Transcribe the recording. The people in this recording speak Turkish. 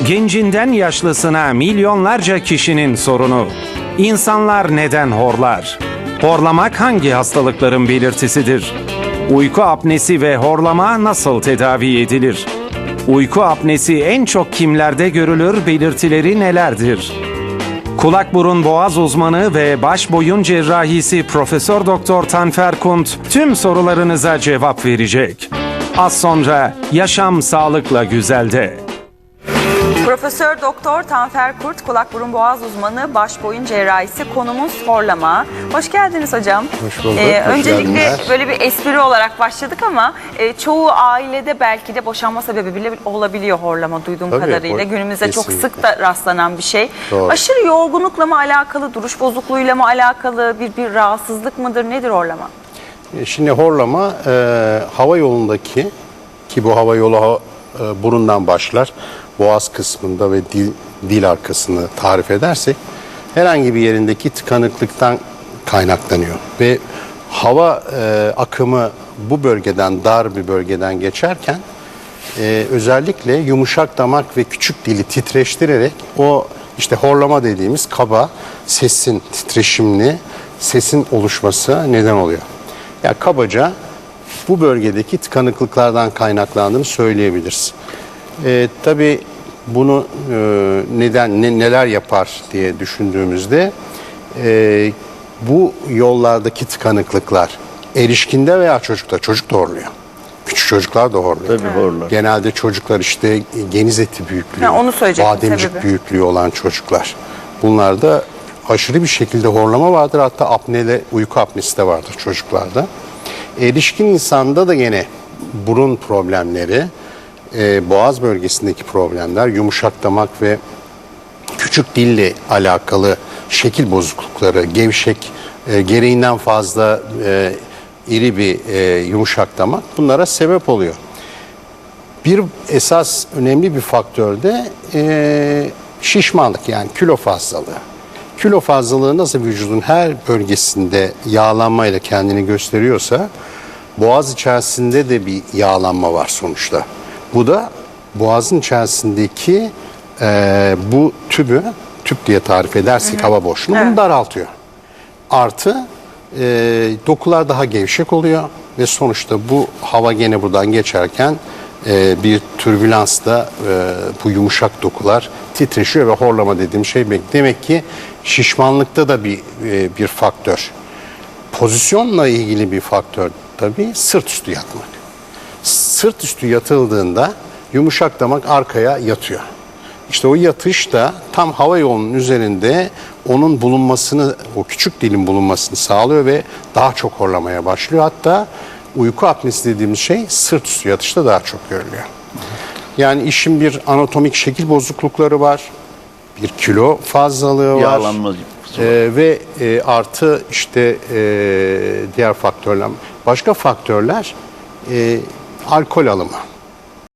Gencinden yaşlısına milyonlarca kişinin sorunu. İnsanlar neden horlar? Horlamak hangi hastalıkların belirtisidir? Uyku apnesi ve horlama nasıl tedavi edilir? Uyku apnesi en çok kimlerde görülür, belirtileri nelerdir? Kulak burun boğaz uzmanı ve baş boyun cerrahisi Profesör Doktor Tanfer Kunt tüm sorularınıza cevap verecek. Az sonra Yaşam Sağlıkla Güzel'de. Profesör Doktor Tanfer Kurt, kulak burun boğaz uzmanı, baş boyun cerrahisi, konumuz horlama. Hoş geldiniz hocam. Hoş bulduk. Öncelikle böyle bir espri olarak başladık ama çoğu ailede belki de boşanma sebebi bile olabiliyor horlama duyduğum kadarıyla. Günümüzde çok sık da rastlanan bir şey. Doğru. Aşırı yorgunlukla mı alakalı, duruş bozukluğuyla mı alakalı, bir rahatsızlık mıdır, nedir horlama? Şimdi horlama hava yolundaki, ki bu hava yolu burundan başlar, boğaz kısmında ve dil arkasını tarif edersek herhangi bir yerindeki tıkanıklıktan kaynaklanıyor. Ve hava akımı bu bölgeden, dar bir bölgeden geçerken özellikle yumuşak damak ve küçük dili titreştirerek o işte horlama dediğimiz kaba sesin, titreşimli sesin oluşması neden oluyor. Yani kabaca bu bölgedeki tıkanıklıklardan kaynaklandığını söyleyebiliriz. Tabii bunu neler yapar diye düşündüğümüzde bu yollardaki tıkanıklıklar erişkinde veya çocukta, çocuk da horluyor. Küçük çocuklar da horluyor. Tabii horlar. Genelde çocuklar işte geniz eti büyüklüğü, onu söyleyecektim, bademcik sebebi. büyüklüğü olan çocuklar. Bunlarda aşırı bir şekilde horlama vardır. Hatta apnele, uyku apnesi de vardır çocuklarda. Erişkin insanda da gene burun problemleri, boğaz bölgesindeki problemler, yumuşak damak ve küçük dille alakalı şekil bozuklukları, gevşek, gereğinden fazla iri bir yumuşak damak bunlara sebep oluyor. Bir esas önemli bir faktör de şişmanlık, yani kilo fazlalığı. Kilo fazlalığı nasıl vücudun her bölgesinde yağlanmayla kendini gösteriyorsa boğaz içerisinde de bir yağlanma var sonuçta. Bu da boğazın içerisindeki bu tüp diye tarif edersek hava boşluğunu bunu daraltıyor. Artı dokular daha gevşek oluyor ve sonuçta bu hava gene buradan geçerken bir türbülansla bu yumuşak dokular titreşiyor ve horlama dediğim şey demek ki şişmanlıkta da bir faktör. Pozisyonla ilgili bir faktör tabii sırt üstü yatmak. Sırt üstü yatıldığında yumuşak damak arkaya yatıyor. İşte o yatış da tam hava yolunun üzerinde onun bulunmasını, o küçük dilin bulunmasını sağlıyor ve daha çok horlamaya başlıyor. Hatta uyku apnesi dediğimiz şey sırt üstü yatışta daha çok görülüyor. Yani işin bir anatomik şekil bozuklukları var, bir kilo fazlalığı var. Yağlanma Ve artı işte diğer faktörler, başka faktörler alkol alımı.